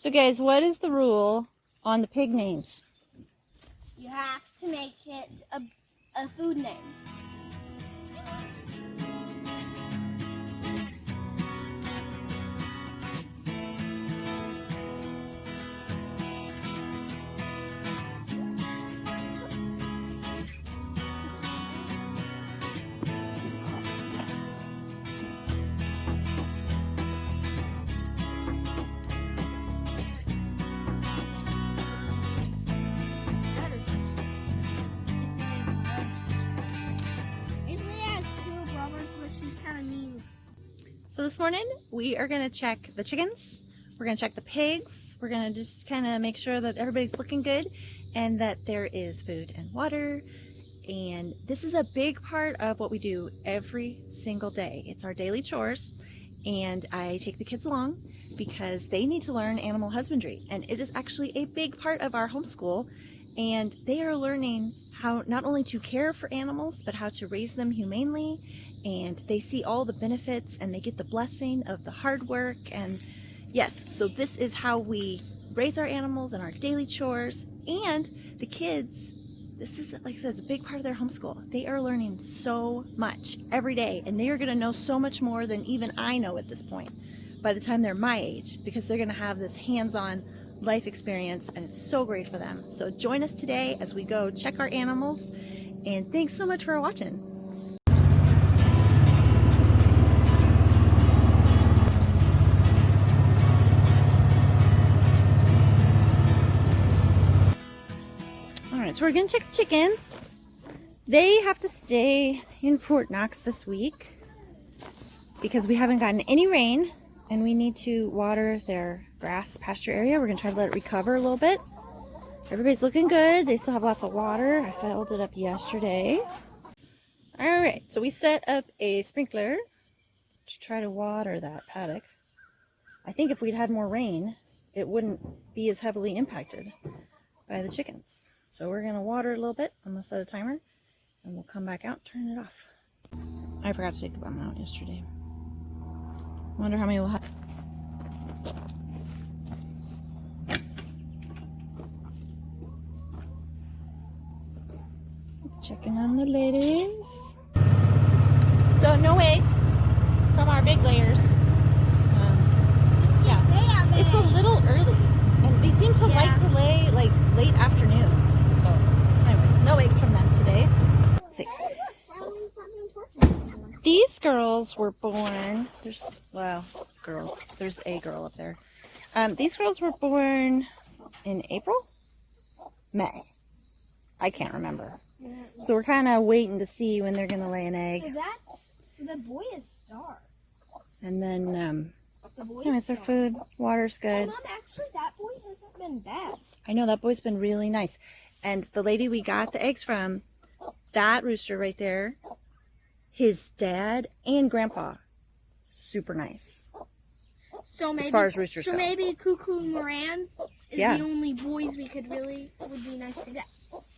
So guys, what is the rule on the pig names? You have to make it a food name. So this morning we are going to check the chickens, we're going to check the pigs, we're going to just kind of make sure that everybody's looking good and that there is food and water. And this is a big part of what we do every single day. It's our daily chores, and I take the kids along because they need to learn animal husbandry, and it is actually a big part of our homeschool, and they are learning how not only to care for animals but how to raise them humanely. And they see all the benefits and they get the blessing of the hard work. And yes, so this is how we raise our animals and our daily chores. And the kids, this is, like I said, it's a big part of their homeschool. They are learning so much every day, and they are going to know so much more than even I know at this point by the time they're my age, because they're going to have this hands-on life experience, and it's so great for them. So join us today as we go check our animals, and thanks so much for watching. So we're gonna check chickens. They have to stay in Fort Knox this week because we haven't gotten any rain, and we need to water their grass pasture area. We're gonna try to let it recover a little bit. Everybody's looking good. They still have lots of water. I filled it up yesterday. All right, so we set up a sprinkler to try to water that paddock. I think if we'd had more rain, it wouldn't be as heavily impacted by the chickens. So we're gonna water it a little bit. I'm gonna set a timer, and we'll come back out, turn it off. I forgot to take them out yesterday. Wonder how many we'll have. Checking on the ladies. So no eggs from our big layers. Yeah, it's a little early, and they seem to like to lay like late afternoon. No eggs from them today. Let's see. These girls were born, there's a girl up there. These girls were born in April? May. I can't remember. So we're kind of waiting to see when they're going to lay an egg. So the boy is starved. And then, anyways, their food, water's good. Mom, actually, that boy hasn't been bad. I know, that boy's been really nice. And the lady we got the eggs from, that rooster right there, his dad and grandpa, super nice. So maybe, as far as roosters go. Maybe Cuckoo Moran's is the only boys would be nice to get.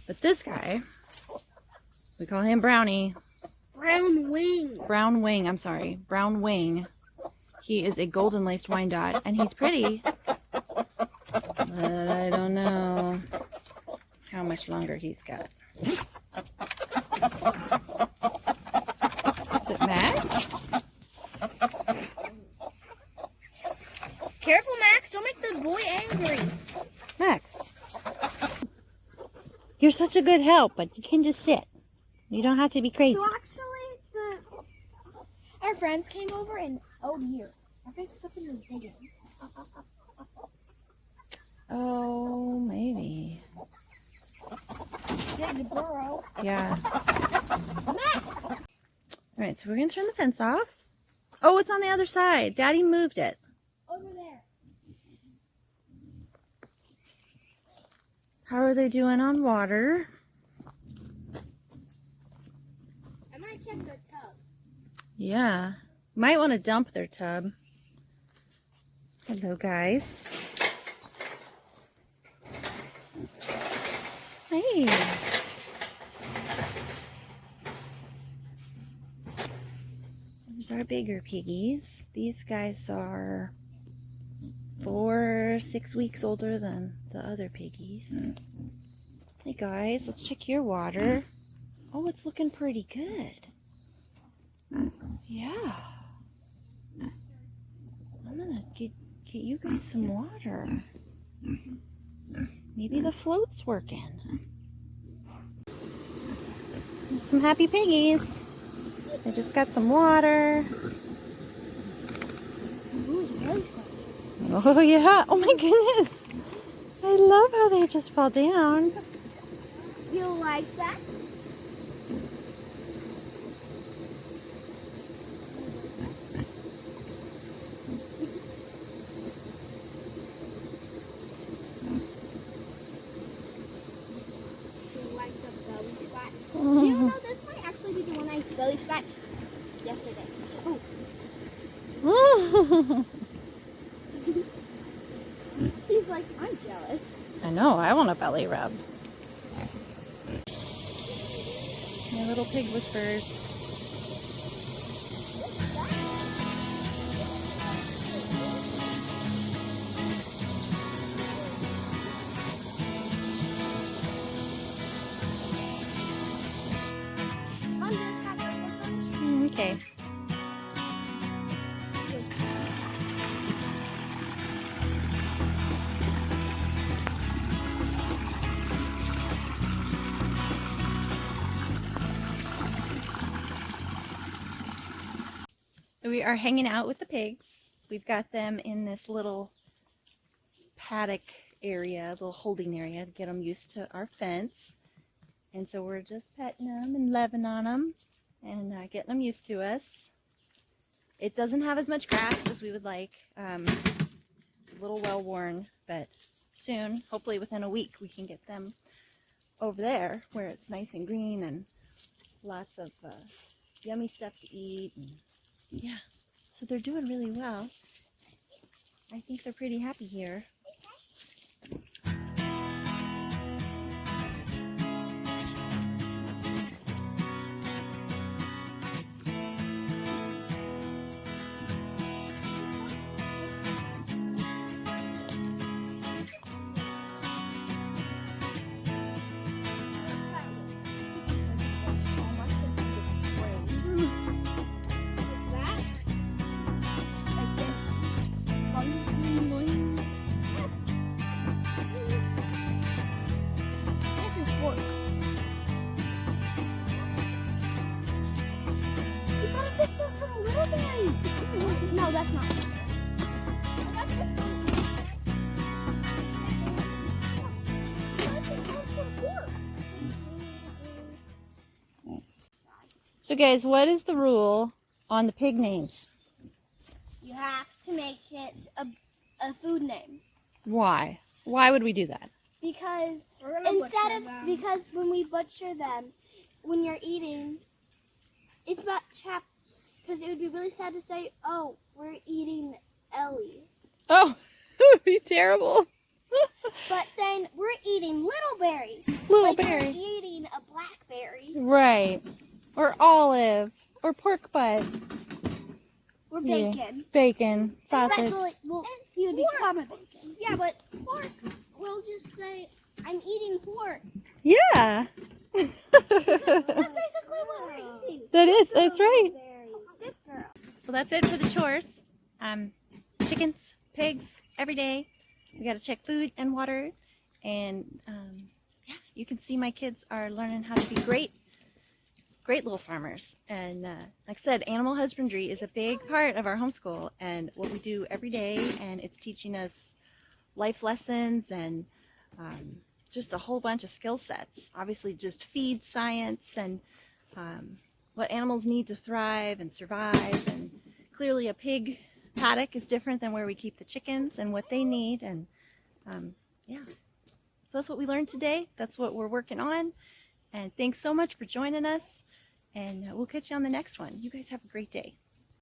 But this guy, we call him Brownie. Brown Wing. Brown Wing, I'm sorry. Brown Wing. He is a golden laced Wyandotte, and he's pretty. But I don't know how much longer he's got. Is it Max? Careful, Max. Don't make the boy angry. Max. You're such a good help, but you can just sit. You don't have to be crazy. So actually, our friends came over and, oh dear, I think something was digging. Oh, maybe. Dig the burrow. Yeah. Alright, so we're going to turn the fence off. Oh, it's on the other side. Daddy moved it. Over there. How are they doing on water? I might check their tub. Yeah. Might want to dump their tub. Hello, guys. Hey. These are bigger piggies. These guys are 4 are 6 weeks older than the other piggies. Hey guys, let's check your water. Oh, it's looking pretty good. Yeah. I'm gonna get you guys some water. Maybe the float's working. There's some happy piggies. They just got some water. Oh yeah, oh my goodness. I love how they just fall down. You like that? You like the belly scratch? Do you know this might actually be the one I belly scratched yesterday? Oh. He's like, I'm jealous. I know, I want a belly rub. My little pig whispers. Okay. We are hanging out with the pigs. We've got them in this little paddock area, little holding area to get them used to our fence. And so we're just petting them and loving on them and getting them used to us. It doesn't have as much grass as we would like. It's a little well worn, but soon, hopefully within a week, we can get them over there where it's nice and green and lots of yummy stuff to eat. And yeah, so they're doing really well. I think they're pretty happy here. No, that's not. So guys, what is the rule on the pig names? You have to make it a food name. Why? Why would we do that? Because because when we butcher them, when you're eating, it's about because it would be really sad to say, oh, we're eating Ellie. Oh, it would be terrible. But saying we're eating Little Berry. Little like Berry. We're eating a blackberry. Right. Or olive. Or pork butt. Or bacon. Yeah. Bacon. Sausage. Especially, well, he would be common bacon. Yeah, but pork, we'll just say, I'm eating pork. Yeah. That's basically what we're eating. That is. That's right. Good girl. Well, that's it for the chores. Chickens, pigs, every day. We got to check food and water. And yeah, you can see my kids are learning how to be great little farmers. And like I said, animal husbandry is a big part of our homeschool and what we do every day. And it's teaching us life lessons and just a whole bunch of skill sets. Obviously, just feed science and what animals need to thrive and survive. And clearly a pig paddock is different than where we keep the chickens and what they need. And yeah, so that's what we learned today. That's what we're working on. And thanks so much for joining us. And we'll catch you on the next one. You guys have a great day.